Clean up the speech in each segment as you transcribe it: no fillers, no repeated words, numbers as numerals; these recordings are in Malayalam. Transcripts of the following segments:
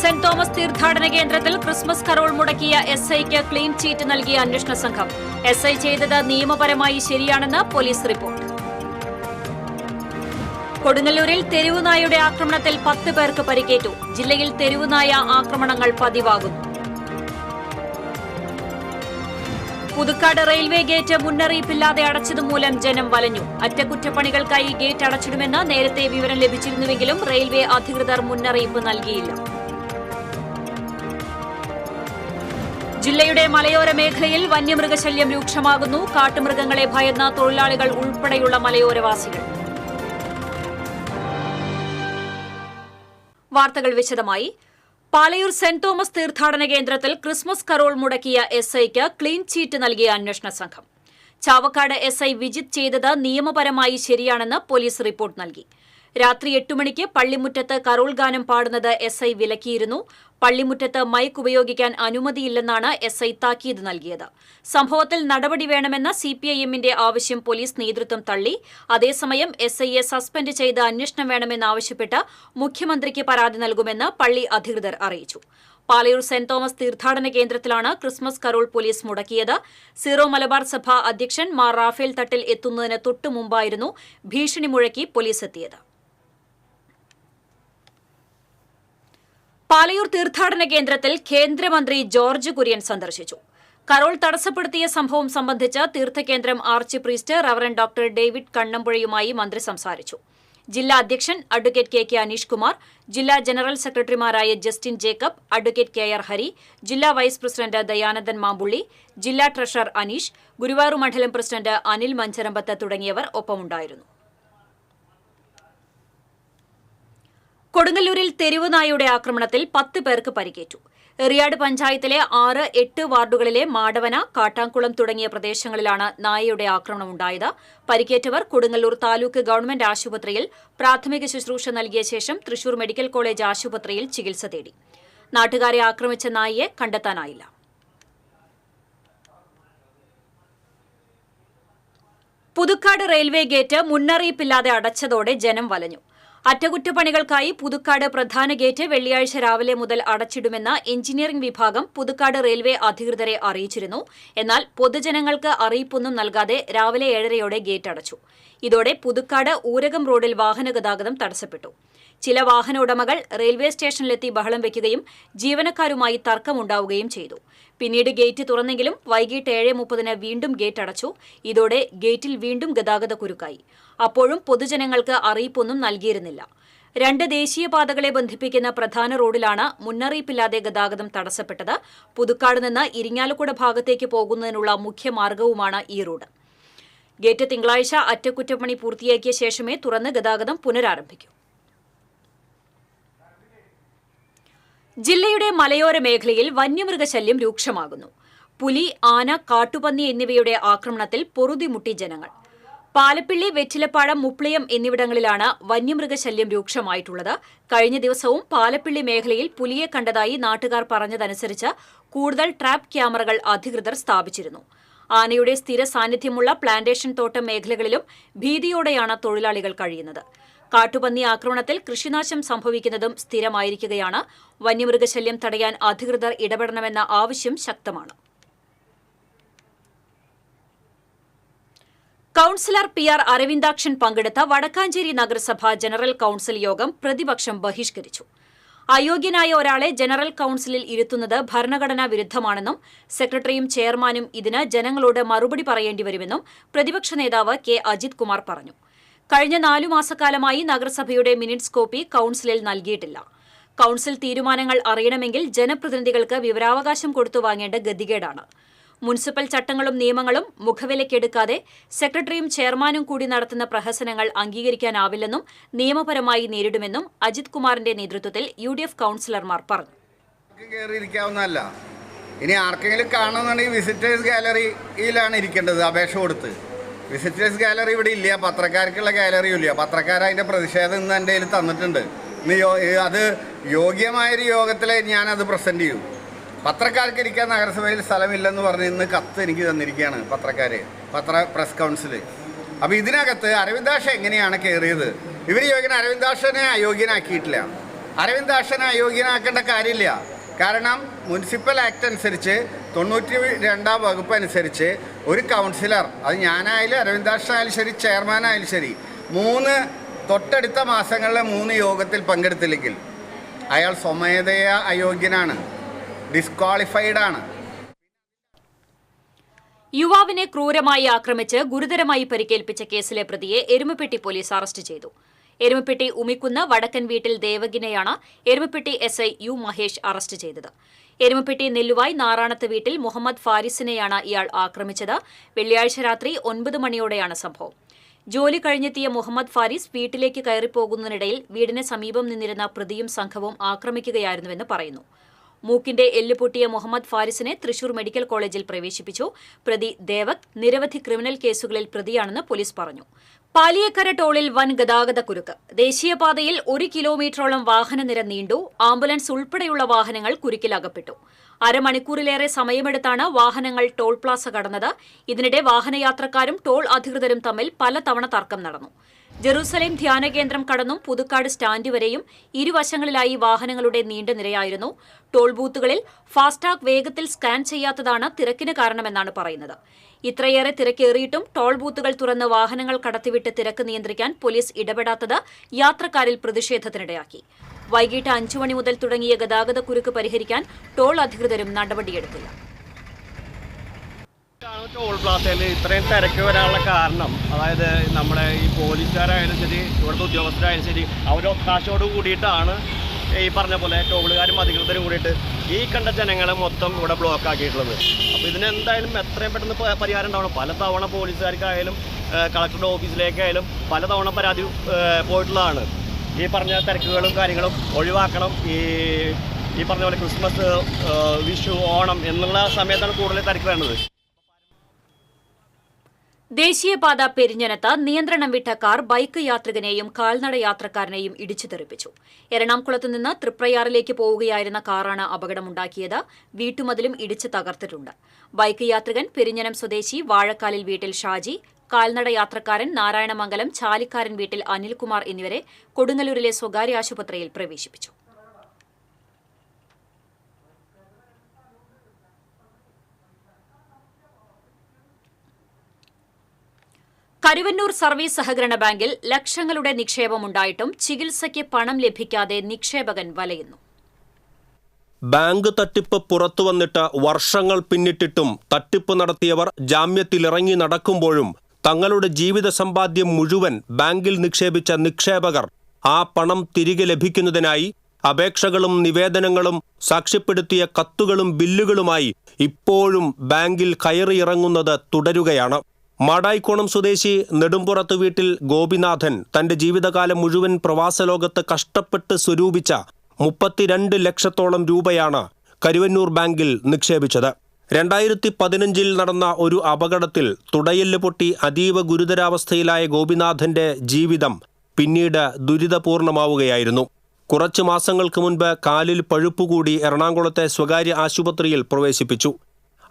സെന്റ് തോമസ് തീർത്ഥാടന കേന്ദ്രത്തിൽ ക്രിസ്മസ് കരോൾ മുടക്കിയ എസ്ഐക്ക് ക്ലീൻ ചീറ്റ് നൽകിയ അന്വേഷണ സംഘം. എസ്ഐ ചെയ്തത് നിയമപരമായി ശരിയാണെന്ന് പോലീസ് റിപ്പോർട്ട്. കൊടുങ്ങല്ലൂരിൽ തെരുവുനായയുടെ ആക്രമണത്തിൽ 10 പേർക്ക് പരിക്കേറ്റു. ജില്ലയിൽ തെരുവുനായ ആക്രമണങ്ങൾ പതിവാകുന്നു. പുതുക്കാട് റെയിൽവേ ഗേറ്റ് മുന്നറിയിപ്പില്ലാതെ അടച്ചതുമൂലം ജനം വലഞ്ഞു. അറ്റകുറ്റപ്പണികൾക്കായി ഗേറ്റ് അടച്ചിടുമെന്ന് നേരത്തെ വിവരം ലഭിച്ചിരുന്നുവെങ്കിലും റെയിൽവേ അധികൃതർ മുന്നറിയിപ്പ് നൽകിയില്ല. ജില്ലയുടെ മലയോര മേഖലയിൽ വന്യമൃഗശല്യം രൂക്ഷമാകുന്നു. കാട്ടുമൃഗങ്ങളെ ഭയന്ന തൊഴിലാളികൾ ഉൾപ്പെടെയുള്ള മലയോരവാസികൾ. വാർത്തകൾ വിശദമായി. പാലയൂർ സെന്റ് തോമസ് തീർത്ഥാടന കേന്ദ്രത്തിൽ ക്രിസ്മസ് കരോൾ മുടക്കിയ എസ്ഐക്ക് ക്ലീൻ ചീറ്റ് നൽകിയ അന്വേഷണ സംഘം. ചാവക്കാട് എസ്ഐ വിജിത് ചെയ്തത് നിയമപരമായി ശരിയാണെന്ന് പോലീസ് റിപ്പോർട്ട് നൽകി. രാത്രി 8 മണിക്ക് പള്ളിമുറ്റത്ത് കരോൾ ഗാനം പാടുന്നത് എസ്ഐ വിലക്കിയിരുന്നു. പള്ളിമുറ്റത്ത് മൈക്ക് ഉപയോഗിക്കാൻ അനുമതിയില്ലെന്നാണ് എസ്ഐ താക്കീത് നൽകിയത്. സംഭവത്തിൽ നടപടി വേണമെന്ന സിപിഐഎമ്മിന്റെ ആവശ്യം പോലീസ് നേതൃത്വം തള്ളി. അതേസമയം എസ്ഐയെ സസ്പെൻഡ് ചെയ്ത് അന്വേഷണം വേണമെന്നാവശ്യപ്പെട്ട് മുഖ്യമന്ത്രിക്ക് പരാതി നൽകുമെന്ന് പള്ളി അധികൃതർ അറിയിച്ചു. പാലയൂർ സെന്റ് തോമസ് തീർത്ഥാടന കേന്ദ്രത്തിലാണ് ക്രിസ്മസ് കരോൾ പോലീസ് മുടക്കിയത്. സീറോ മലബാർ സഭ അധ്യക്ഷൻ മാർ റാഫേൽ തട്ടിൽ എത്തുന്നതിന് തൊട്ടുമുമ്പായിരുന്നു ഭീഷണി മുഴക്കി പോലീസ് എത്തിയത്. പാലയൂർ തീർത്ഥാടന കേന്ദ്രത്തിൽ കേന്ദ്രമന്ത്രി ജോർജ് കുര്യൻ സന്ദർശിച്ചു. കരോൾ തടസ്സപ്പെടുത്തിയ സംഭവം സംബന്ധിച്ച് തീർത്ഥകേന്ദ്രം archpriest reverend doctor David കണ്ണമ്പുഴയുമായി മന്ത്രി സംസാരിച്ചു. ജില്ലാ അധ്യക്ഷൻ അഡ്വക്കേറ്റ് കെ അനീഷ് കുമാർ, ജില്ലാ ജനറൽ സെക്രട്ടറിമാരായ Justin Jacob, advocate KR Hari, ജില്ലാ വൈസ് പ്രസിഡന്റ് ദയാനന്ദൻ മാമ്പുള്ളി, ജില്ലാ ട്രഷറർ അനീഷ്, ഗുരുവായൂർ മണ്ഡലം പ്രസിഡന്റ് അനിൽ മഞ്ചരമ്പത്ത് തുടങ്ങിയവർ ഒപ്പമുണ്ടായിരുന്നു. കൊടുങ്ങല്ലൂരിൽ തെരുവുനായയുടെ ആക്രമണത്തിൽ 10 പേർക്ക് പരിക്കേറ്റു. എറിയാട് പഞ്ചായത്തിലെ 6, 8 വാർഡുകളിലെ മാടവന, കാട്ടാംകുളം തുടങ്ങിയ പ്രദേശങ്ങളിലാണ് നായയുടെ ആക്രമണമുണ്ടായത്. പരിക്കേറ്റവർ കൊടുങ്ങല്ലൂർ താലൂക്ക് ഗവൺമെന്റ് ആശുപത്രിയിൽ പ്രാഥമിക ശുശ്രൂഷ നൽകിയ ശേഷം തൃശൂർ മെഡിക്കൽ കോളേജ് ആശുപത്രിയിൽ ചികിത്സ തേടി. നാട്ടുകാരെ ആക്രമിച്ച നായയെ കണ്ടെത്താനായില്ല. പുതുക്കാട് റെയിൽവേ ഗേറ്റ് മുന്നറിയിപ്പില്ലാതെ അടച്ചതോടെ ജനം വലഞ്ഞു. അറ്റകുറ്റപ്പണികൾക്കായി പുതുക്കാട് പ്രധാന ഗേറ്റ് വെള്ളിയാഴ്ച രാവിലെ മുതൽ അടച്ചിടുമെന്ന് എഞ്ചിനീയറിംഗ് വിഭാഗം പുതുക്കാട് റെയിൽവേ അധികൃതരെ അറിയിച്ചിരുന്നു. എന്നാൽ പൊതുജനങ്ങൾക്ക് അറിയിപ്പൊന്നും നൽകാതെ രാവിലെ 7:30യോടെ ഗേറ്റ് അടച്ചു. ഇതോടെ പുതുക്കാട് ഊരകം റോഡിൽ വാഹനഗതാഗതം തടസ്സപ്പെട്ടു. ചില വാഹന ഉടമകൾ റെയിൽവേ സ്റ്റേഷനിലെത്തി ബഹളം വയ്ക്കുകയും ജീവനക്കാരുമായി തർക്കമുണ്ടാവുകയും ചെയ്തു. പിന്നീട് ഗേറ്റ് തുറന്നെങ്കിലും വൈകിട്ട് 7:30 വീണ്ടും ഗേറ്റ് അടച്ചു. ഇതോടെ ഗേറ്റിൽ വീണ്ടും ഗതാഗതക്കുരുക്കായി. അപ്പോഴും പൊതുജനങ്ങൾക്ക് അറിയിപ്പൊന്നും നൽകിയിരുന്നില്ല. 2 ദേശീയപാതകളെ ബന്ധിപ്പിക്കുന്ന പ്രധാന റോഡിലാണ് മുന്നറിയിപ്പില്ലാതെ ഗതാഗതം തടസ്സപ്പെട്ടത്. പുതുക്കാട് നിന്ന് ഇരിങ്ങാലക്കുട ഭാഗത്തേക്ക് പോകുന്നതിനുള്ള മുഖ്യ മാർഗവുമാണ് ഈ റോഡ്. ഗേറ്റ് തിങ്കളാഴ്ച അറ്റകുറ്റപ്പണി പൂർത്തിയാക്കിയ ശേഷമേ തുറന്ന് ഗതാഗതം പുനരാരംഭിക്കൂ. ജില്ലയുടെ മലയോര മേഖലയിൽ വന്യമൃഗശല്യം രൂക്ഷമാകുന്നു. പുലി, ആന, കാട്ടുപന്നി എന്നിവയുടെ ആക്രമണത്തിൽ പൊറുതിമുട്ടി ജനങ്ങൾ. പാലപ്പിള്ളി, വെറ്റിലപ്പാടം, മുപ്ലിയം എന്നിവിടങ്ങളിലാണ് വന്യമൃഗശല്യം രൂക്ഷമായിട്ടുള്ളത്. കഴിഞ്ഞ ദിവസവും പാലപ്പിള്ളി മേഖലയിൽ പുലിയെ കണ്ടതായി നാട്ടുകാർ പറഞ്ഞതനുസരിച്ച് കൂടുതൽ ട്രാപ്പ് ക്യാമറകൾ അധികൃതർ സ്ഥാപിച്ചിരുന്നു. ആനയുടെ സ്ഥിര സാന്നിധ്യമുള്ള പ്ലാന്റേഷൻ തോട്ടം മേഖലകളിലും ഭീതിയോടെയാണ് തൊഴിലാളികൾ കഴിയുന്നത്. കാട്ടുപന്നി ആക്രമണത്തിൽ കൃഷിനാശം സംഭവിക്കുന്നതും സ്ഥിരമായിരിക്കുകയാണ്. വന്യമൃഗശല്യം തടയാൻ അധികൃതർ ഇടപെടണമെന്ന ആവശ്യം ശക്തമാണ്. കൌൺസിലർ PR അരവിന്ദാക്ഷൻ പങ്കെടുത്ത വടക്കാഞ്ചേരി നഗരസഭ ജനറൽ കൌൺസിൽ യോഗം പ്രതിപക്ഷം ബഹിഷ്കരിച്ചു. അയോഗ്യനായ ഒരാളെ ജനറൽ കൌൺസിലിൽ ഇരുത്തുന്നത് ഭരണഘടനാ വിരുദ്ധമാണെന്നും സെക്രട്ടറിയും ചെയർമാനും ഇതിന് ജനങ്ങളോട് മറുപടി പറയേണ്ടിവരുമെന്നും പ്രതിപക്ഷ നേതാവ് K അജിത് കുമാർ പറഞ്ഞു. കഴിഞ്ഞ 4 മാസക്കാലമായി നഗരസഭയുടെ മിനിറ്റ്സ് കോപ്പി കൌൺസിലിൽ നൽകിയിട്ടില്ല. കൌൺസിൽ തീരുമാനങ്ങൾ അറിയണമെങ്കിൽ ജനപ്രതിനിധികൾക്ക് വിവരാവകാശം കൊടുത്തു വാങ്ങേണ്ട ഗതികേടാണ്. മുനിസിപ്പൽ ചട്ടങ്ങളും നിയമങ്ങളും മുഖവിലയ്ക്കെടുക്കാതെ സെക്രട്ടറിയും ചെയർമാനും കൂടി നടത്തുന്ന പ്രഹസനങ്ങൾ അംഗീകരിക്കാനാവില്ലെന്നും നിയമപരമായി നേരിടുമെന്നും അജിത് കുമാറിന്റെ നേതൃത്വത്തിൽ UDF കൌൺസിലർമാർ പറഞ്ഞു. ഇനി ആർക്കെങ്കിലും കാണുന്നുണ്ടെങ്കിൽ വിസിറ്റേഴ്സ് ഗാലറിയിലാണ് ഇരിക്കേണ്ടത്. അപേക്ഷ കൊടുത്ത് വിസിറ്റേഴ്സ് ഗാലറി ഇവിടെ ഇല്ല, പത്രക്കാർക്കുള്ള ഗാലറിയും ഇല്ല. പത്രക്കാർ അതിൻ്റെ പ്രതിഷേധം ഇന്ന് എൻ്റെ കയ്യിൽ തന്നിട്ടുണ്ട്. അത് യോഗ്യമായൊരു യോഗത്തിൽ ഞാനത് പ്രസൻറ്റ് ചെയ്യും. പത്രക്കാർക്ക് ഇരിക്കാൻ നഗരസഭയിൽ സ്ഥലമില്ലെന്ന് പറഞ്ഞ് ഇന്ന് കത്ത് എനിക്ക് തന്നിരിക്കുകയാണ് പ്രസ് കൗൺസിൽ. അപ്പോൾ ഇതിനകത്ത് അരവിന്ദാക്ഷ എങ്ങനെയാണ് കയറിയത്? ഇവർ ചോദിക്കുന്നത് അരവിന്ദാക്ഷനെ അയോഗ്യനാക്കിയിട്ടില്ല. അരവിന്ദാക്ഷനെ അയോഗ്യനാക്കേണ്ട കാര്യമില്ല. കാരണം മുനിസിപ്പൽ ആക്ട് അനുസരിച്ച് 92-ാം വകുപ്പ് അനുസരിച്ച് ഒരു കൗൺസിലർ, അത് ഞാനായാലും അരവിന്ദാക്ഷനായാലും ശരി, ചെയർമാനായാലും ശരി, 3 തൊട്ടടുത്ത മാസങ്ങളിലെ 3 യോഗത്തിൽ പങ്കെടുത്തില്ലെങ്കിൽ അയാൾ സ്വമേധയാ അയോഗ്യനാണ്, ഡിസ്ക്വാളിഫൈഡ് ആണ്. യുവാവിനെ ക്രൂരമായി ആക്രമിച്ച് ഗുരുതരമായി പരിക്കേൽപ്പിച്ച കേസിലെ പ്രതിയെ എരുമപ്പെട്ടി പോലീസ് അറസ്റ്റ് ചെയ്തു. എരുമപ്പെട്ടി ഉമിക്കുന്ന് വടക്കൻ വീട്ടിൽ ദേവകിനെയാണ് Erumappetty SI U Mahesh arrest ചെയ്തത്. എരുമപ്പെട്ടി നെല്ലുവായ് നാറാണത്ത് വീട്ടിൽ മുഹമ്മദ് ഫാരിസിനെയാണ് ഇയാൾ ആക്രമിച്ചത്. വെള്ളിയാഴ്ച രാത്രി 9 മണിയോടെയാണ് സംഭവം. ജോലി കഴിഞ്ഞെത്തിയ മുഹമ്മദ് ഫാരിസ് വീട്ടിലേക്ക് കയറിപ്പോകുന്നതിനിടയിൽ വീടിന് സമീപം നിന്നിരുന്ന പ്രതിയും സംഘവും ആക്രമിക്കുകയായിരുന്നുവെന്ന് പറയുന്നു. മൂക്കിന്റെ എല്ല് പൊട്ടിയ മുഹമ്മദ് ഫാരിസിനെ തൃശൂർ മെഡിക്കൽ കോളേജിൽ പ്രവേശിപ്പിച്ചു. പ്രതി ദേവക് നിരവധി ക്രിമിനൽ കേസുകളിൽ പ്രതിയാണെന്ന് പോലീസ് പറഞ്ഞു. പാലിയേക്കര ടോളിൽ വൻ ഗതാഗതക്കുരുക്ക്. ദേശീയപാതയിൽ 1 കിലോമീറ്ററോളം വാഹനനിര നീണ്ടു. ആംബുലൻസ് ഉൾപ്പെടെയുള്ള വാഹനങ്ങൾ കുരുക്കിലകപ്പെട്ടു. അരമണിക്കൂറിലേറെ സമയമെടുത്താണ് വാഹനങ്ങൾ ടോൾ പ്ലാസ കടന്നത്. ഇതിനിടെ വാഹനയാത്രക്കാരും ടോൾ അധികൃതരും തമ്മിൽ പലതവണ തർക്കം നടന്നു. ജെറൂസലേം ധ്യാനകേന്ദ്രം കടന്നും പുതുക്കാട് സ്റ്റാൻഡ് വരെയും ഇരുവശങ്ങളിലായി വാഹനങ്ങളുടെ നീണ്ട നിരയായിരുന്നു. ടോൾ ബൂത്തുകളിൽ ഫാസ്ടാഗ് വേഗത്തിൽ സ്കാൻ ചെയ്യാത്തതാണ് തിരക്കിന് കാരണമെന്നാണ് പറയുന്നത്. ഇത്രയേറെ തിരക്കേറിയിട്ടും ടോൾ ബൂത്തുകൾ തുറന്ന് വാഹനങ്ങൾ കടത്തിവിട്ട് തിരക്ക് നിയന്ത്രിക്കാൻ പോലീസ് ഇടപെടാത്തത് യാത്രക്കാരിൽ പ്രതിഷേധത്തിനിടയാക്കി. വൈകിട്ട് 5 മണി മുതൽ തുടങ്ങിയ ഗതാഗതക്കുരുക്ക് പരിഹരിക്കാൻ ടോൾ അധികൃതരും നടപടിയെടുത്തില്ല. ടോൾ പ്ലാസയിൽ ഇത്രയും തിരക്ക് വരാനുള്ള കാരണം, അതായത് നമ്മുടെ ഈ പോലീസുകാരായാലും ശരി, ഇവിടുത്തെ ഉദ്യോഗസ്ഥരായാലും ശരി, അവരൊത്താശയോട് കൂടിയിട്ടാണ് ഈ പറഞ്ഞ പോലെ ടോളുകാരും അധികൃതരും കൂടിയിട്ട് ഈ കണ്ട ജനങ്ങളെ മൊത്തം ഇവിടെ ബ്ലോക്ക് ആക്കിയിട്ടുള്ളത്. അപ്പോൾ ഇതിനെന്തായാലും എത്രയും പെട്ടെന്ന് പരിഹാരം ഉണ്ടാവണം. പലതവണ പോലീസുകാർക്കായാലും കളക്ടറുടെ ഓഫീസിലേക്കായാലും പലതവണ പരാതി പോയിട്ടുള്ളതാണ്. ഈ പറഞ്ഞ തിരക്കുകളും കാര്യങ്ങളും ഒഴിവാക്കണം. ഈ പറഞ്ഞ പോലെ ക്രിസ്മസ്, വിഷു, ഓണം എന്നുള്ള സമയത്താണ് കൂടുതൽ തിരക്ക് വേണ്ടത്. ദേശീയപാത പെരിഞ്ഞനത്ത് നിയന്ത്രണം വിട്ട കാർ ബൈക്ക് യാത്രികനെയും കാൽനട യാത്രക്കാരനെയും ഇടിച്ചു തെറിപ്പിച്ചു. എറണാകുളത്ത് നിന്ന് തൃപ്രയാറിലേക്ക് പോവുകയായിരുന്ന കാറാണ് അപകടമുണ്ടാക്കിയത്. വീട്ടുമതിലും ഇടിച്ച് തകർത്തിട്ടുണ്ട്. ബൈക്ക് യാത്രികൻ പെരിഞ്ഞനം സ്വദേശി വാഴക്കാലിൽ വീട്ടിൽ ഷാജി, കാൽനട യാത്രക്കാരൻ നാരായണമംഗലം ചാലിക്കാരൻ വീട്ടിൽ അനിൽകുമാർ എന്നിവരെ കൊടുങ്ങല്ലൂരിലെ സ്വകാര്യ ആശുപത്രിയിൽ പ്രവേശിപ്പിച്ചു. കരുവന്നൂർ സർവീസ് സഹകരണ ബാങ്കിൽ ലക്ഷങ്ങളുടെ നിക്ഷേപമുണ്ടായിട്ടും ചികിത്സയ്ക്ക് പണം ലഭിക്കാതെ നിക്ഷേപകൻ വലയുന്നു. ബാങ്ക് തട്ടിപ്പ് പുറത്തുവന്നിട്ട് വർഷങ്ങൾ പിന്നിട്ടിട്ടും തട്ടിപ്പ് നടത്തിയവർ ജാമ്യത്തിലിറങ്ങി നടക്കുമ്പോഴും തങ്ങളുടെ ജീവിത സമ്പാദ്യം മുഴുവൻ ബാങ്കിൽ നിക്ഷേപിച്ച നിക്ഷേപകർ ആ പണം തിരികെ ലഭിക്കുന്നതിനായി അപേക്ഷകളും നിവേദനങ്ങളും സാക്ഷ്യപ്പെടുത്തിയ കത്തുകളും ബില്ലുകളുമായി ഇപ്പോഴും ബാങ്കിൽ കയറിയിറങ്ങുന്നത് തുടരുകയാണ്. മാടായിക്കോണം സ്വദേശി നെടുമ്പുറത്ത് വീട്ടിൽ ഗോപിനാഥൻ തന്റെ ജീവിതകാലം മുഴുവൻ പ്രവാസലോകത്ത് കഷ്ടപ്പെട്ട് സ്വരൂപിച്ച 32 ലക്ഷത്തോളം രൂപയാണ് കരുവന്നൂർ ബാങ്കിൽ നിക്ഷേപിച്ചത്. 2015 നടന്ന ഒരു അപകടത്തിൽ തുടയെല്ല് പൊട്ടി അതീവ ഗുരുതരാവസ്ഥയിലായ ഗോപിനാഥന്റെ ജീവിതം പിന്നീട് ദുരിതപൂർണമാവുകയായിരുന്നു. കുറച്ചു മാസങ്ങൾക്ക് മുൻപ് കാലിൽ പഴുപ്പുകൂടി എറണാകുളത്തെ സ്വകാര്യ ആശുപത്രിയിൽ പ്രവേശിപ്പിച്ചു.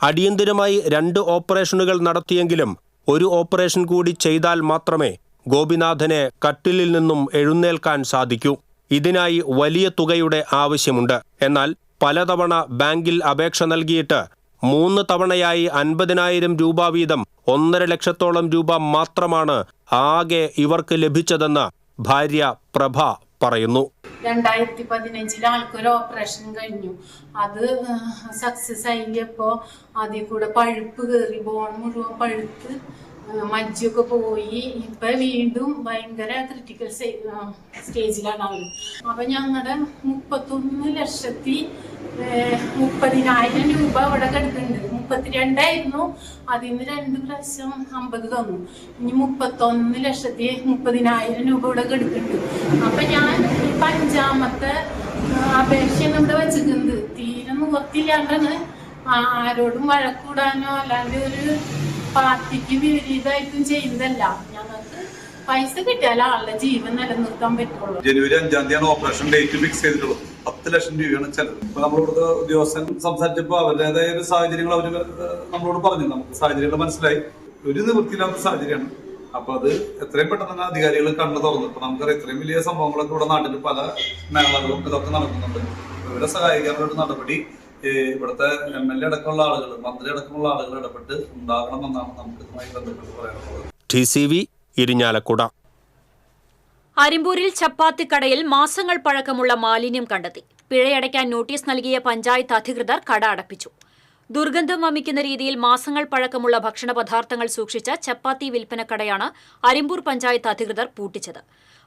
അടിയന്തിരമായി 2 ഓപ്പറേഷനുകൾ നടത്തിയെങ്കിലും ഒരു ഓപ്പറേഷൻ കൂടി ചെയ്താൽ മാത്രമേ ഗോപിനാഥനെ കട്ടിലിൽ നിന്നും എഴുന്നേൽക്കാൻ സാധിക്കൂ. ഇതിനായി വലിയ തുകയുടെ ആവശ്യമുണ്ട്. എന്നാൽ പലതവണ ബാങ്കിൽ അപേക്ഷ നൽകിയിട്ട് 3 തവണയായി 50,000 രൂപ വീതം 1.5 ലക്ഷത്തോളം രൂപ മാത്രമാണ് ആകെ ഇവർക്ക് ലഭിച്ചതെന്ന് ഭാര്യ പ്രഭ പറയുന്നു. 2015 ആൾക്കൊരു ഓപ്പറേഷൻ കഴിഞ്ഞു. അത് സക്സസ് ആയില്ലപ്പോ അതിൽ കൂടെ പഴുപ്പ് കയറി, ബോൺ മുഴുവൻ പഴുത്ത് മജ്ജൊക്കെ പോയി. ഇപ്പൊ വീണ്ടും ഭയങ്കര ക്രിട്ടിക്കൽ സ്റ്റേജിലാണ് അവര്. അപ്പൊ ഞങ്ങളുടെ 31,30,000 രൂപ ഇവിടെ കിടക്കുന്നുണ്ട്. 32,000 അതിന് 2 പ്രാവശ്യം 50 തന്നു. ഇനി 31,30,000 രൂപ ഇവിടെ കിടക്കുന്നുണ്ട്. അപ്പൊ ഞാൻ 5ാമത്തെ അപേക്ഷയാണ് ഇവിടെ വെച്ചിട്ടുണ്ട്. തീരെ നിവർത്തില്ലാണ്ടാണ്. ആരോടും വഴക്കൂടാനോ അല്ലാണ്ട് ഒരു പാർട്ടിക്ക് വിപരീതമായിട്ടും ചെയ്യുന്നതല്ല. ഞങ്ങൾക്ക് പൈസ കിട്ടിയാൽ ആളുടെ ജീവൻ നിലനിർത്താൻ പറ്റുള്ളൂ. ജനുവരി 5-ാം തീയതിയാണ് ഓപ്പറേഷൻ ഡേറ്റ് ഫിക്സ് ചെയ്തിട്ടുള്ളത്. 10 ലക്ഷം രൂപയാണ് ചെലവ്. ഇപ്പൊ നമ്മളിവിടുത്തെ ഉദ്യോഗസ്ഥൻ സംസാരിച്ചപ്പോൾ അവരുടേതായ ഒരു സാഹചര്യങ്ങൾ അവര് നമ്മളോട് പറഞ്ഞു. നമുക്ക് സാഹചര്യങ്ങൾ മനസ്സിലായി. ഒരു നിവൃത്തിയില്ലാത്ത സാഹചര്യമാണ്. അപ്പൊ അത് എത്രയും പെട്ടെന്ന് തന്നെ അധികാരികൾ കണ്ണു തുറന്നു. ഇപ്പൊ നമുക്കറിയാം ഇത്രയും വലിയ സംഭവങ്ങളൊക്കെ ഇവിടെ നാട്ടിൽ പല മേളകളും ഇതൊക്കെ നടക്കുന്നുണ്ട്. ഇവരെ സഹായിക്കാനുള്ള നടപടി ഇവിടുത്തെ MLA അടക്കമുള്ള ആളുകൾ, മന്ത്രി അടക്കമുള്ള ആളുകൾ ഇടപെട്ട് ഉണ്ടാകണമെന്നാണ് നമുക്ക് ഇതുമായി ബന്ധപ്പെട്ട് പറയാനുള്ളത്. TCV ഇരിഞ്ഞാലക്കുട. അരിമ്പൂരിൽ ചപ്പാത്തിക്കടയിൽ മാസങ്ങൾ പഴക്കമുള്ള മാലിന്യം കണ്ടെത്തി. പിഴയടയ്ക്കാൻ നോട്ടീസ് നൽകിയ പഞ്ചായത്ത് അധികൃതർ കട അടപ്പിച്ചു. ദുർഗന്ധം വമിക്കുന്ന രീതിയിൽ മാസങ്ങൾ പഴക്കമുള്ള ഭക്ഷണ പദാർത്ഥങ്ങൾ സൂക്ഷിച്ച ചപ്പാത്തി വിൽപ്പനക്കടയാണ് അരിമ്പൂർ പഞ്ചായത്ത് അധികൃതർ പൂട്ടിച്ചത്.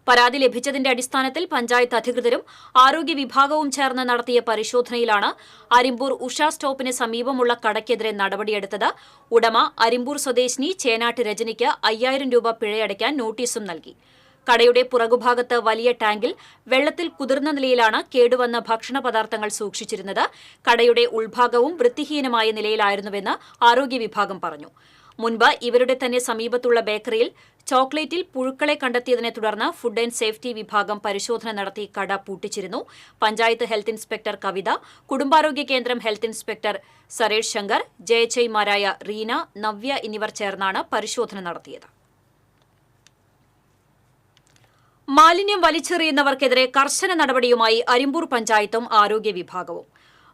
പരാതി ലഭിച്ചതിന്റെ അടിസ്ഥാനത്തിൽ പഞ്ചായത്ത് അധികൃതരും ആരോഗ്യ വിഭാഗവും ചേർന്ന് നടത്തിയ പരിശോധനയിലാണ് അരിമ്പൂർ ഉഷ സ്റ്റോപ്പിന് സമീപമുള്ള കടയ്ക്കെതിരെ നടപടിയെടുത്തത്. ഉടമ അരിമ്പൂർ സ്വദേശിനി ചേനാട്ട് രജനിക്ക് 5000 രൂപ പിഴയടയ്ക്കാൻ നോട്ടീസും നൽകി. കടയുടെ പുറകുഭാഗത്ത് വലിയ ടാങ്കിൽ വെള്ളത്തിൽ കുതിർന്ന നിലയിലാണ് കേടുവന്ന ഭക്ഷണ പദാർത്ഥങ്ങൾ സൂക്ഷിച്ചിരുന്നത്. കടയുടെ ഉൾഭാഗവും വൃത്തിഹീനമായ നിലയിലായിരുന്നുവെന്ന് ആരോഗ്യ വിഭാഗം പറഞ്ഞു. മുൻപ് ഇവരുടെ തന്നെ സമീപത്തുള്ള ബേക്കറിയിൽ ചോക്ലേറ്റിൽ പുഴുക്കളെ കണ്ടെത്തിയതിനെ തുടർന്ന് ഫുഡ് ആൻഡ് സേഫ്റ്റി വിഭാഗം പരിശോധന നടത്തി കട പൂട്ടിച്ചിരുന്നു. പഞ്ചായത്ത് ഹെൽത്ത് ഇൻസ്പെക്ടർ കവിത, കുടുംബാരോഗ്യ കേന്ദ്രം ഹെൽത്ത് ഇൻസ്പെക്ടർ സരേഷ് ശങ്കർ, ജയച്ചൈമാരായ റീന, നവ്യ എന്നിവർ ചേർന്നാണ് പരിശോധന നടത്തിയത്. മാലിന്യം വലിച്ചെറിയുന്നവർക്കെതിരെ കർശന നടപടിയുമായി അരിമ്പൂർ പഞ്ചായത്തും ആരോഗ്യ വിഭാഗവും.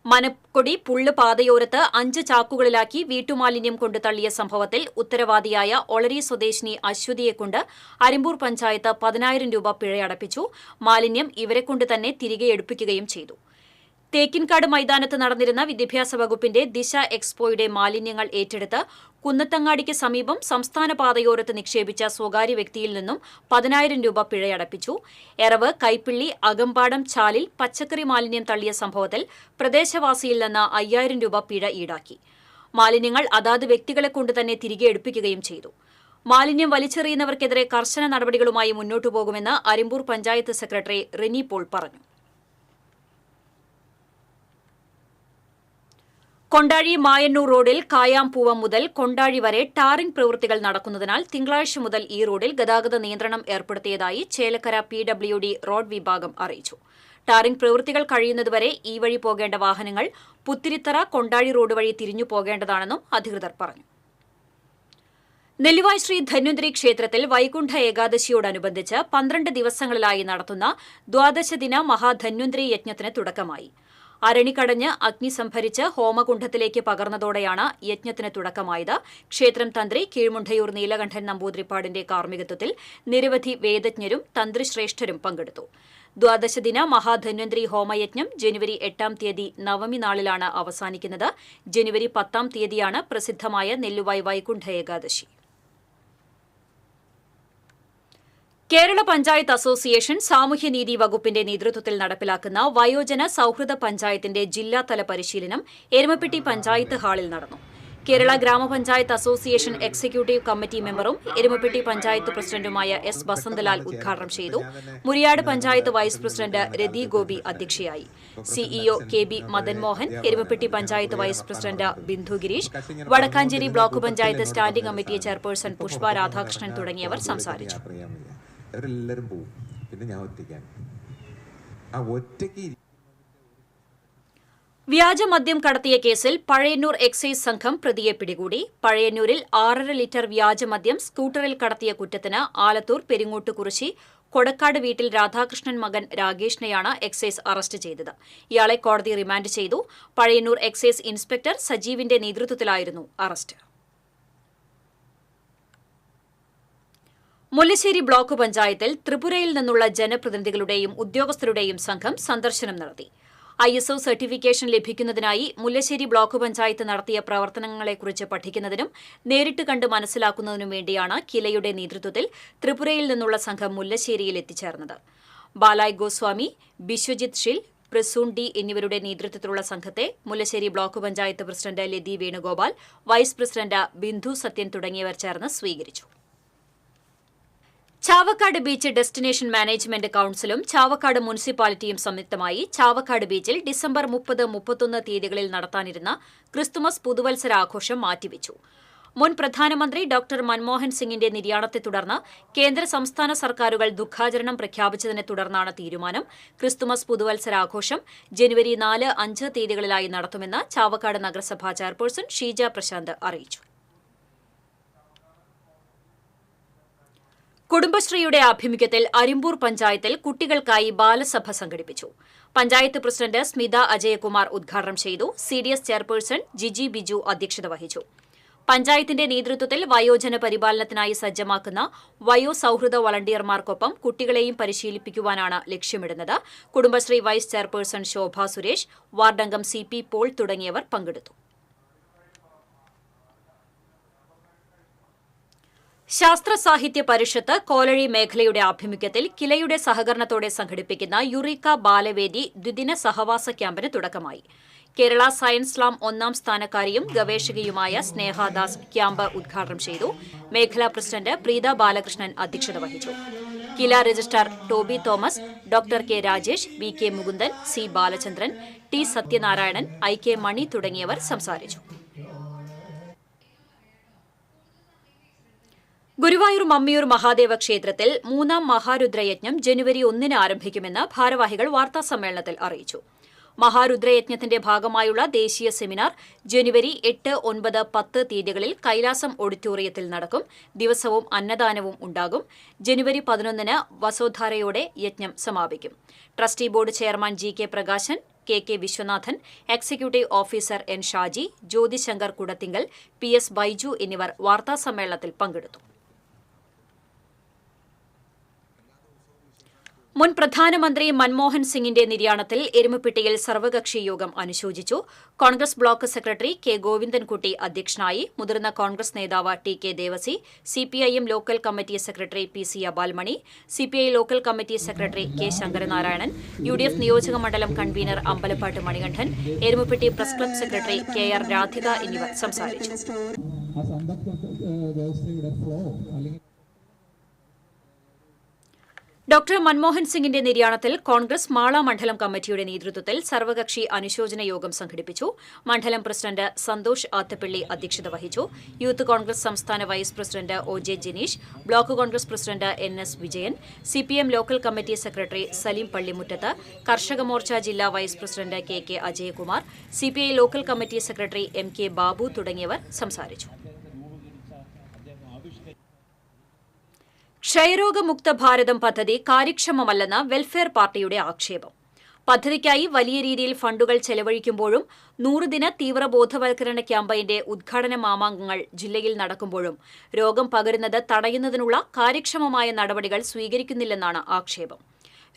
മനക്കൊടി പുള്ള് പാതയോരത്ത് 5 ചാക്കുകളിലാക്കി വീട്ടുമാലിന്യം കൊണ്ട് തള്ളിയ സംഭവത്തിൽ ഉത്തരവാദിയായ ഒളരി സ്വദേശിനി അശ്വതിയെക്കൊണ്ട് അരിമ്പൂർ പഞ്ചായത്ത് 10000 രൂപ പിഴയടപ്പിച്ചു. മാലിന്യം ഇവരെക്കൊണ്ട് തന്നെ തിരികെ എടുപ്പിക്കുകയും ചെയ്തു. തേക്കിൻകാട് മൈതാനത്ത് നടന്നിരുന്ന വിദ്യാഭ്യാസ വകുപ്പിന്റെ ദിശ എക്സ്പോയുടെ മാലിന്യങ്ങൾ ഏറ്റെടുത്ത് കുന്നത്തങ്ങാടിക്ക് സമീപം സംസ്ഥാന പാതയോരത്ത് നിക്ഷേപിച്ച സ്വകാര്യ വ്യക്തിയിൽ നിന്നും 10000 രൂപ പിഴയടപ്പിച്ചു. എറവ്, കൈപ്പിള്ളി, അകമ്പാടം ചാലിൽ പച്ചക്കറി മാലിന്യം തള്ളിയ സംഭവത്തിൽ പ്രദേശവാസിയിൽ നിന്ന് 5000 രൂപ പിഴ ഈടാക്കി. മാലിന്യങ്ങൾ അതാത് വ്യക്തികളെ കൊണ്ട് തന്നെ തിരികെ എടുപ്പിക്കുകയും ചെയ്തു. മാലിന്യം വലിച്ചെറിയുന്നവർക്കെതിരെ കർശന നടപടികളുമായി മുന്നോട്ടു പോകുമെന്ന് അരിമ്പൂർ പഞ്ചായത്ത് സെക്രട്ടറി റിനി പോൾ പറഞ്ഞു. കൊണ്ടാഴി മായന്നൂർ റോഡിൽ കായാംപൂവം മുതൽ കൊണ്ടാഴി വരെ ടാറിംഗ് പ്രവൃത്തികൾ നടക്കുന്നതിനാൽ തിങ്കളാഴ്ച മുതൽ ഈ റോഡിൽ ഗതാഗത നിയന്ത്രണം ഏർപ്പെടുത്തിയതായി ചേലക്കര PWD റോഡ് വിഭാഗം അറിയിച്ചു. ടാറിംഗ് പ്രവൃത്തികൾ കഴിയുന്നതുവരെ ഈ വഴി പോകേണ്ട വാഹനങ്ങൾ പുത്തിരിത്തറ കൊണ്ടാഴി റോഡ് വഴി തിരിഞ്ഞു പോകേണ്ടതാണെന്നും അധികൃതർ പറഞ്ഞു. നെല്ലിവായ് ശ്രീ ധന്വന്തരി ക്ഷേത്രത്തിൽ വൈകുണ്ഠ ഏകാദശിയോടനുബന്ധിച്ച് 12 ദിവസങ്ങളിലായി നടത്തുന്ന ദ്വാദശദിന മഹാധന്വന്തരി യജ്ഞത്തിന് തുടക്കമായി. അരണിക്കടഞ്ഞ് അഗ്നി സംഭരിച്ച് ഹോമകുണ്ഡത്തിലേക്ക് പകർന്നതോടെയാണ് യജ്ഞത്തിന് തുടക്കമായത്. ക്ഷേത്രം തന്ത്രി കീഴ്മുണ്ടയൂർ നീലകണ്ഠൻ നമ്പൂതിരിപ്പാടിന്റെ കാർമ്മികത്വത്തിൽ നിരവധി വേദജ്ഞരും തന്ത്രിശ്രേഷ്ഠരും പങ്കെടുത്തു. ദ്വാദശദിന മഹാധന്വന്തരി ഹോമയജ്ഞം ജനുവരി 8-ാം തീയതി നവമി നാളിലാണ് അവസാനിക്കുന്നത്. ജനുവരി 10-ാം തീയതിയാണ് പ്രസിദ്ധമായ നെല്ലുവായ് വൈകുണ്ഠ ഏകാദശി. കേരള പഞ്ചായത്ത് അസോസിയേഷൻ സാമൂഹ്യനീതി വകുപ്പിന്റെ നേതൃത്വത്തിൽ നടപ്പിലാക്കുന്ന വയോജന സൌഹൃദ പഞ്ചായത്തിന്റെ ജില്ലാതല പരിശീലനം എരുമപ്പെട്ടി പഞ്ചായത്ത് ഹാളിൽ നടന്നു. കേരള ഗ്രാമപഞ്ചായത്ത് അസോസിയേഷൻ എക്സിക്യൂട്ടീവ് കമ്മിറ്റി മെമ്പറും എരുമപ്പെട്ടി പഞ്ചായത്ത് പ്രസിഡന്റുമായ S. വസന്തലാൽ ഉദ്ഘാടനം ചെയ്തു. മുരിയാട് പഞ്ചായത്ത് വൈസ് പ്രസിഡന്റ് രതി ഗോപി അധ്യക്ഷയായി. CEO KB Madanmohan, Erumappetty panchayat vice president Bindu Gireesh, Vadakkanchery block panchayat standing committee chairperson Pushpa Radhakrishnan തുടങ്ങിയവർ സംസാരിച്ചു. അവരെല്ലാവരും പോവും, പിന്നെ ഞാൻ ഒറ്റയ്ക്കാണ്. ആ ഒറ്റയ്ക്ക് വ്യാജമദ്യം കടത്തിയ കേസിൽ പഴയന്നൂർ എക്സൈസ് സംഘം പ്രതിയെ പിടികൂടി. പഴയന്നൂരിൽ 6.5 ലിറ്റർ വ്യാജമദ്യം സ്കൂട്ടറിൽ കടത്തിയ കുറ്റത്തിന് ആലത്തൂർ പെരിങ്ങോട്ടുകുറിശി കൊടക്കാട് വീട്ടിൽ രാധാകൃഷ്ണൻ മകൻ രാഗേഷിനെയാണ് എക്സൈസ് അറസ്റ്റ് ചെയ്തത്. ഇയാളെ കോടതി റിമാൻഡ് ചെയ്തു. പഴയന്നൂർ എക്സൈസ് ഇൻസ്പെക്ടർ സജീവിന്റെ നേതൃത്വത്തിലായിരുന്നു അറസ്റ്റ്. മുല്ലശ്ശേരി ബ്ലോക്ക് പഞ്ചായത്തിൽ ത്രിപുരയിൽ നിന്നുള്ള ജനപ്രതിനിധികളുടെയും ഉദ്യോഗസ്ഥരുടെയും സംഘം സന്ദർശനം നടത്തി. ISO സർട്ടിഫിക്കേഷൻ ലഭിക്കുന്നതിനായി മുല്ലശ്ശേരി ബ്ലോക്ക് പഞ്ചായത്ത് നടത്തിയ പ്രവർത്തനങ്ങളെക്കുറിച്ച് പഠിക്കുന്നതിനും നേരിട്ട് കണ്ട് മനസ്സിലാക്കുന്നതിനും വേണ്ടിയാണ് കിലയുടെ നേതൃത്വത്തിൽ ത്രിപുരയിൽ നിന്നുള്ള സംഘം മുല്ലശ്ശേരിയിൽ എത്തിച്ചേർന്നത്. ബാലായ് ഗോസ്വാമി, ബിശ്വജിത് ഷിൽ, പ്രസൂൺ D എന്നിവരുടെ നേതൃത്വത്തിലുള്ള സംഘത്തെ Mullassery block panchayat president ലതി Venugopal, vice president Bindu Sathyan തുടങ്ങിയവർ ചേർന്ന് സ്വീകരിച്ചു. ചാവക്കാട് ബീച്ച് ഡെസ്റ്റിനേഷൻ മാനേജ്മെന്റ് കൌൺസിലും ചാവക്കാട് മുനിസിപ്പാലിറ്റിയും സംയുക്തമായി ചാവക്കാട് ബീച്ചിൽ ഡിസംബർ 30, 31 തീയതികളിൽ നടത്താനിരുന്ന ക്രിസ്തുമസ് പുതുവത്സരാഘോഷം മാറ്റിവെച്ചു. മുൻ പ്രധാനമന്ത്രി ഡോക്ടർ മൻമോഹൻ സിംഗിന്റെ നിര്യാണത്തെ തുടർന്ന് കേന്ദ്ര സംസ്ഥാന സർക്കാരുകൾ ദുഃഖാചരണം പ്രഖ്യാപിച്ചതിനെ തുടർന്നാണ് തീരുമാനം. ക്രിസ്തുമസ് പുതുവത്സരാഘോഷം ജനുവരി 4, 5 തീയതികളിലായി നടത്തുമെന്ന് ചാവക്കാട് നഗരസഭാ ചെയർപേഴ്സൺ ഷീജ പ്രശാന്ത് അറിയിച്ചു. കുടുംബശ്രീയുടെ ആഭിമുഖ്യത്തിൽ അരിമ്പൂർ പഞ്ചായത്തിൽ കുട്ടികൾക്കായി ബാലസഭ സംഘടിപ്പിച്ചു. പഞ്ചായത്ത് പ്രസിഡന്റ് സ്മിത അജയകുമാർ ഉദ്ഘാടനം ചെയ്തു. CDS ചെയർപേഴ്സൺ ജിജി ബിജു അധ്യക്ഷത വഹിച്ചു. പഞ്ചായത്തിന്റെ നേതൃത്വത്തിൽ വയോജന പരിപാലനത്തിനായി സജ്ജമാക്കുന്ന വയോസൌഹൃദ വളണ്ടിയർമാർക്കൊപ്പം കുട്ടികളെയും പരിശീലിപ്പിക്കുവാനാണ് ലക്ഷ്യമിടുന്നത്. കുടുംബശ്രീ വൈസ് ചെയർപേഴ്സൺ ശോഭ സുരേഷ്, വാർഡംഗം CP പോൾ തുടങ്ങിയവർ പങ്കെടുത്തു. ശാസ്ത്ര സാഹിത്യ പരിഷത്ത് കോലഴി മേഖലയുടെ ആഭിമുഖ്യത്തിൽ കിലയുടെ സഹകരണത്തോടെ സംഘടിപ്പിക്കുന്ന യുറീക്ക ബാലവേദി ദ്വിദിന സഹവാസ ക്യാമ്പിന് തുടക്കമായി. കേരള സയൻസ് ലാം 1ാം സ്ഥാനക്കാരിയും ഗവേഷകയുമായ സ്നേഹദാസ് ക്യാമ്പ് ഉദ്ഘാടനം ചെയ്തു. മേഖലാ പ്രസിഡന്റ് പ്രീത ബാലകൃഷ്ണൻ അധ്യക്ഷത വഹിച്ചു. KILA registrar Toby Thomas, doctor K Rajesh, VK Mukundan, C Balachandran, T Sathyanarayanan, IK Mani തുടങ്ങിയവർ സംസാരിച്ചു. ഗുരുവായൂർ മമ്മിയൂർ മഹാദേവ ക്ഷേത്രത്തിൽ 3ാം മഹാരുദ്രയജ്ഞം ജനുവരി 1-ന് ആരംഭിക്കുമെന്ന് ഭാരവാഹികൾ വാർത്താസമ്മേളനത്തിൽ അറിയിച്ചു. മഹാരുദ്രയജ്ഞത്തിന്റെ ഭാഗമായുള്ള ദേശീയ സെമിനാർ ജനുവരി 8, 9, 10 തീയതികളിൽ കൈലാസം ഓഡിറ്റോറിയത്തിൽ നടക്കും. ദിവസവും അന്നദാനവും ഉണ്ടാകും. ജനുവരി 11-ന് വസോധാരയോടെ യജ്ഞം സമാപിക്കും. Trustee board chairman GK Prakashan, KK Viswanathan, executive officer N Shaji, Jyothishankar Kudathinkal, PS Baiju എന്നിവർ വാർത്താസമ്മേളനത്തിൽ പങ്കെടുത്തു. മുൻ പ്രധാനമന്ത്രി മൻമോഹൻ സിംഗിന്റെ നിര്യാണത്തിൽ എരുമപ്പെട്ടിയിൽ സർവകക്ഷി യോഗം അനുശോചിച്ചു. Congress block secretary K Govindankutty അധ്യക്ഷനായി. മുതിർന്ന കോൺഗ്രസ് നേതാവ് TK Devasi, CPIM local committee secretary PC Abalmani, CPI local committee secretary K Sankaranarayanan, UDF നിയോജക മണ്ഡലം കൺവീനർ അമ്പലപ്പാട്ട് മണികണ്ഠൻ, എരുമപ്പെട്ടി press club secretary KR Radhika എന്നിവർ സംസാരിച്ചു. ഡോക്ടർ മൻമോഹൻ സിംഗിന്റെ നിര്യാണത്തിൽ കോൺഗ്രസ് മാള മണ്ഡലം കമ്മിറ്റിയുടെ നേതൃത്വത്തിൽ സർവകക്ഷി അനുശോചന യോഗം സംഘടിപ്പിച്ചു. മണ്ഡലം പ്രസിഡന്റ് സന്തോഷ് ആത്തപ്പള്ളി അധ്യക്ഷത വഹിച്ചു. യൂത്ത് കോൺഗ്രസ് സംസ്ഥാന vice president OJ Jineesh, block Congress president NS Vijayan, CPM local committee secretary Saleem Pallimuttath, Karshaka Morcha ജില്ലാ vice president KK Ajayakumar, CPI local committee secretary MK Babu തുടങ്ങിയവർ സംസാരിച്ചു. ക്ഷയരോഗമുക്ത ഭാരതം പദ്ധതി കാര്യക്ഷമമല്ലെന്ന് വെൽഫെയർ പാർട്ടിയുടെ ആക്ഷേപം. പദ്ധതിക്കായി വലിയ രീതിയിൽ ഫണ്ടുകൾ ചെലവഴിക്കുമ്പോഴും 100 ദിന തീവ്ര ബോധവൽക്കരണ ക്യാമ്പയിന്റെ ഉദ്ഘാടന മാമാങ്കങ്ങൾ ജില്ലയിൽ നടക്കുമ്പോഴും രോഗം പകരുന്നത് തടയുന്നതിനുള്ള കാര്യക്ഷമമായ നടപടികൾ സ്വീകരിക്കുന്നില്ലെന്നാണ് ആക്ഷേപം.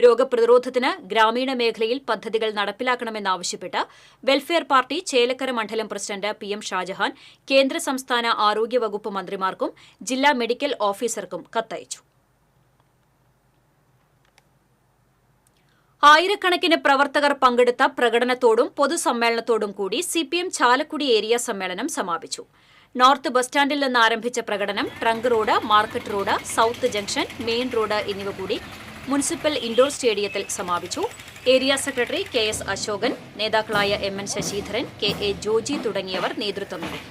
രോഗപ്രതിരോധത്തിന് ഗ്രാമീണ മേഖലയിൽ പദ്ധതികൾ നടപ്പിലാക്കണമെന്നാവശ്യപ്പെട്ട് വെൽഫെയർ പാർട്ടി ചേലക്കര മണ്ഡലം പ്രസിഡന്റ് PM ഷാജഹാൻ കേന്ദ്ര സംസ്ഥാന ആരോഗ്യവകുപ്പ് മന്ത്രിമാർക്കും ജില്ലാ മെഡിക്കൽ ഓഫീസർക്കും കത്തയച്ചു. ആയിരക്കണക്കിന് പ്രവർത്തകർ പങ്കെടുത്ത പ്രകടനത്തോടും പൊതുസമ്മേളനത്തോടും കൂടി CPM ചാലക്കുടി ഏരിയ സമ്മേളനം സമാപിച്ചു. നോർത്ത് ബസ് സ്റ്റാൻഡിൽ നിന്ന് ആരംഭിച്ച പ്രകടനം trunk road, market road, south junction, main road എന്നിവ കൂടി മുനിസിപ്പൽ ഇൻഡോർ സ്റ്റേഡിയത്തിൽ സമാപിച്ചു. ഏരിയ സെക്രട്ടറി KS അശോകൻ, നേതാക്കളായ MN ശശിധരൻ, KA ജോജി തുടങ്ങിയവർ നേതൃത്വം നൽകി.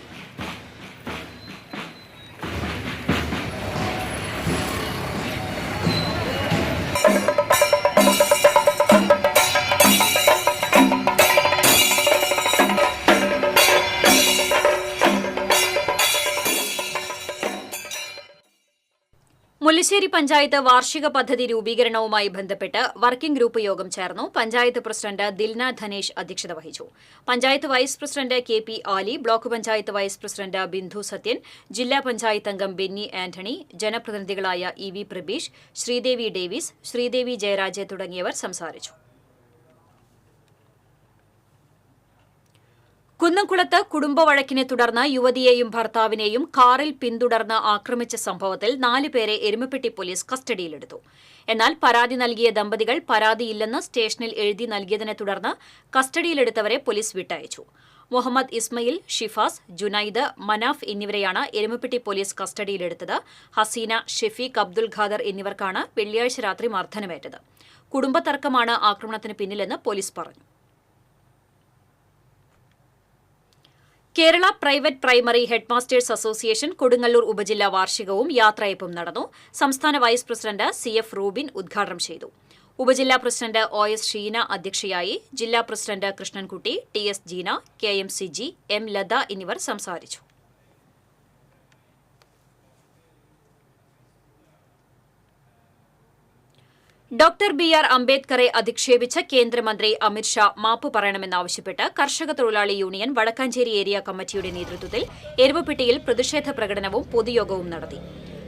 മുല്ലശ്ശേരി പഞ്ചായത്ത് വാർഷിക പദ്ധതി രൂപീകരണവുമായി ബന്ധപ്പെട്ട് വർക്കിംഗ് ഗ്രൂപ്പ് യോഗം ചേർന്നു. പഞ്ചായത്ത് പ്രസിഡന്റ് ദിൽന ധനേഷ് അധ്യക്ഷത വഹിച്ചു. Panchayat vice president KP Ali, block panchayat vice president Bindu Sathyan, ജില്ലാ പഞ്ചായത്ത് അംഗം ബെന്നി ആന്റണി, ജനപ്രതിനിധികളായ EV പ്രബീഷ്, ശ്രീദേവി ഡേവിസ്, ശ്രീദേവി ജയരാജ് തുടങ്ങിയവർ സംസാരിച്ചു. കുന്നംകുളത്ത് കുടുംബവഴക്കിനെ തുടർന്ന് യുവതിയെയും ഭർത്താവിനെയും കാറിൽ പിന്തുടർന്ന് ആക്രമിച്ച സംഭവത്തിൽ 4 പേരെ എരുമപ്പെട്ടി പോലീസ് കസ്റ്റഡിയിലെടുത്തു. എന്നാൽ പരാതി നൽകിയ ദമ്പതികൾ പരാതിയില്ലെന്ന് സ്റ്റേഷനിൽ എഴുതി നൽകിയതിനെ തുടർന്ന് കസ്റ്റഡിയിലെടുത്തവരെ പോലീസ് വിട്ടയച്ചു. മുഹമ്മദ് ഇസ്മയിൽ, ഷിഫാസ്, ജുനൈദ്, മനാഫ് എന്നിവരെയാണ് എരുമപ്പെട്ടി പോലീസ് കസ്റ്റഡിയിലെടുത്തത്. ഹസീന, ഷെഫീഖ്, അബ്ദുൽ ഖാദർ എന്നിവർക്കാണ് വെള്ളിയാഴ്ച രാത്രി മർദ്ദനമേറ്റത്. കുടുംബതർക്കമാണ് ആക്രമണത്തിന് പിന്നിലെന്ന് പോലീസ് പറഞ്ഞു. Kerala private primary headmasters association Kodungallur ഉപജില്ലാ വാർഷികവും യാത്രയപ്പും നടന്നു. സംസ്ഥാന വൈസ് പ്രസിഡന്റ് CF റൂബിൻ ഉദ്ഘാടനം ചെയ്തു. ഉപജില്ലാ പ്രസിഡന്റ് OS ഷീന അധ്യക്ഷയായി. ജില്ലാ president Krishnankutty, TS Jeena, KM Siji, M Latha എന്നിവർ സംസാരിച്ചു. Doctor BR. അംബേദ്കറെ അധിക്ഷേപിച്ച കേന്ദ്രമന്ത്രി അമിത്ഷാ മാപ്പ് പറയണമെന്നാവശ്യപ്പെട്ട് കർഷക തൊഴിലാളി യൂണിയൻ വടക്കാഞ്ചേരി ഏരിയ കമ്മിറ്റിയുടെ നേതൃത്വത്തിൽ എരുവപ്പെട്ടിയിൽ പ്രതിഷേധ പ്രകടനവും പൊതുയോഗവും നടത്തി.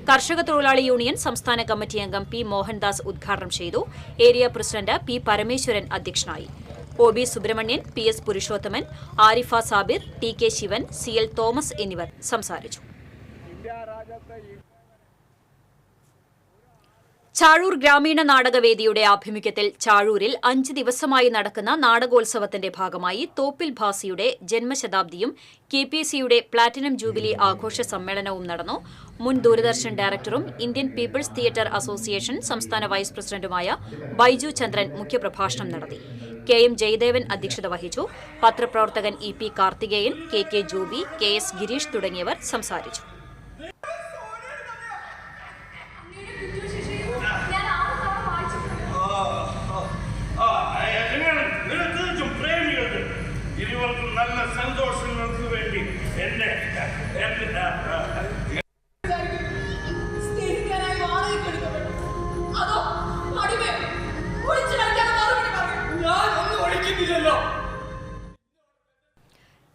കർഷക തൊഴിലാളി യൂണിയൻ സംസ്ഥാന കമ്മിറ്റി അംഗം പി. മോഹൻദാസ് ഉദ്ഘാടനം ചെയ്തു. Area president P. പരമേശ്വരൻ അധ്യക്ഷനായി. OB. Subramanian, PS. Purushothaman, Arifa Sabir, T. K. Sivan, CL. Thomas എന്നിവർ സംസാരിച്ചു. ചാഴൂർ ഗ്രാമീണ നാടകവേദിയുടെ ആഭിമുഖ്യത്തിൽ ചാഴൂരിൽ 5 ദിവസമായി നടക്കുന്ന നാടകോത്സവത്തിന്റെ ഭാഗമായി തോപ്പിൽ ഭാസിയുടെ ജന്മശതാബ്ദിയും KPSCയുടെ പ്ലാറ്റിനം ജൂബിലി ആഘോഷ സമ്മേളനവും നടന്നു. മുൻ ദൂരദർശൻ ഡയറക്ടറും ഇന്ത്യൻ പീപ്പിൾസ് തിയേറ്റർ അസോസിയേഷൻ സംസ്ഥാന വൈസ് പ്രസിഡന്റുമായ ബൈജു ചന്ദ്രൻ മുഖ്യപ്രഭാഷണം നടത്തി. KM ജയദേവൻ അധ്യക്ഷത വഹിച്ചു. പത്രപ്രവർത്തകൻ EP Karthikeyan, KK Joby, KS Girish തുടങ്ങിയവർ സംസാരിച്ചു. നല്ല സന്തോഷങ്ങൾക്ക് വേണ്ടി എന്നെ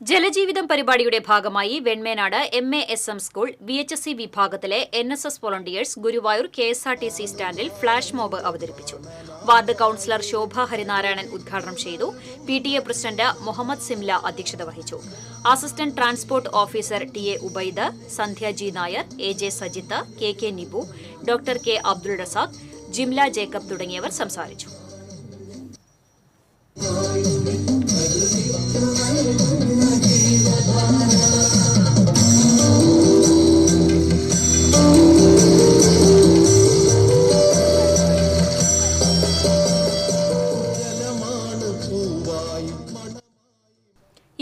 ജലജീവിതം പരിപാടിയുടെ ഭാഗമായി വെൺമേനാട് MASM സ്കൂൾ VHSC വിഭാഗത്തിലെ NSS വോളണ്ടിയേഴ്സ് ഗുരുവായൂർ KSRTC സ്റ്റാൻഡിൽ ഫ്ളാഷ് മോബ് അവതരിപ്പിച്ചു. വാർഡ് കൌൺസിലർ ശോഭ ഹരിനാരായണൻ ഉദ്ഘാടനം ചെയ്തു. PTA പ്രസിഡന്റ് മുഹമ്മദ് സിംല അധ്യക്ഷത വഹിച്ചു. Assistant transport officer TA Ubaid, Sandhya G Nair, AJ Sajith, KK Nibu, doctor K Abdul Razak, Jimla Jacob തുടങ്ങിയവർ സംസാരിച്ചു.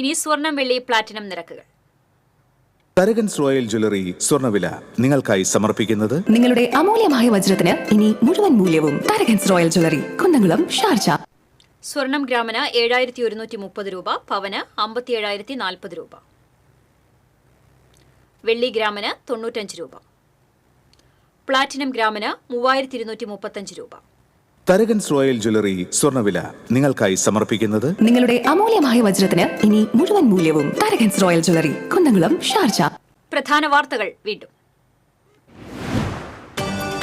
ഇനി സ്വർണം, വെള്ളി, പ്ലാറ്റിനം നിരക്കുകൾ. തരകൻസ് റോയൽ ജ്വല്ലറി സ്വർണ്ണവില നിങ്ങൾക്കായി സമർപ്പിക്കുന്നത് നിങ്ങളുടെ അമൂല്യമായ വജ്രത്തിന് ഇനി മുഴുവൻ മൂല്യവും Tharakans royal jewellery, Kunnamkulam, Sharjah. സ്വർണം ഗ്രാമിന് 7130 രൂപ, പവന് 57,040 രൂപ. വെള്ളി ഗ്രാമിന് 95 രൂപ. പ്ലാറ്റിനം ഗ്രാമിന് 3235 രൂപ. തരകൻസ് റോയൽ ജ്വല്ലറി സ്വർണ്ണവില നിങ്ങൾക്കായി സമർപ്പിക്കുന്നത് നിങ്ങളുടെ അമൂല്യമായ വജ്രത്തിന് ഇനി മുഴുവൻ മൂല്യവും Tharakans royal jewellery, Kunnamkulam, Sharjah. പ്രധാന വാർത്തകൾ വീണ്ടും.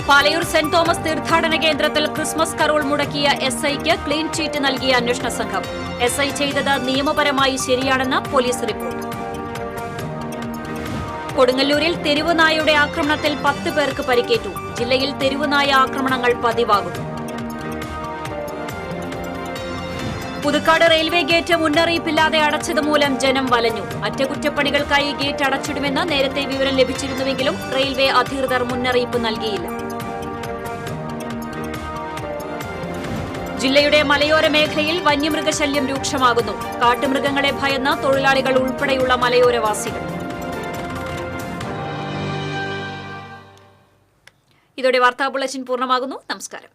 പാലയൂർ സെന്റ് തോമസ് തീർത്ഥാടന കേന്ദ്രത്തിൽ ക്രിസ്മസ് കരോൾ മുടക്കിയ SIക്ക് ക്ലീൻ ചീറ്റ് നൽകിയ അന്വേഷണ സംഘം. SI ചെയ്തത് നിയമപരമായി ശരിയാണെന്ന് പോലീസ് റിപ്പോർട്ട്. കൊടുങ്ങല്ലൂരിൽ തെരുവുനായയുടെ ആക്രമണത്തിൽ 10 പേർക്ക് പരിക്കേറ്റു. ജില്ലയിൽ തെരുവുനായ ആക്രമണങ്ങൾ പതിവാകുന്നു. പുതുക്കാട് റെയിൽവേ ഗേറ്റ് മുന്നറിയിപ്പില്ലാതെ അടച്ചതുമൂലം ജനം വലഞ്ഞു. അറ്റകുറ്റപ്പണികൾക്കായി ഗേറ്റ് അടച്ചിടുമെന്ന് നേരത്തെ വിവരം ലഭിച്ചിരുന്നുവെങ്കിലും റെയിൽവേ അധികൃതർ മുന്നറിയിപ്പ് നൽകിയില്ല. ജില്ലയുടെ മലയോര മേഖലയിൽ വന്യമൃഗശല്യം രൂക്ഷമാകുന്നു. കാട്ടുമൃഗങ്ങളെ ഭയന്ന തൊഴിലാളികൾ ഉൾപ്പെടെയുള്ള മലയോരവാസികൾ. ഇതോടെ വാർത്താ ബുള്ളറ്റിൻ പൂർണ്ണമാകുന്നു. നമസ്കാരം.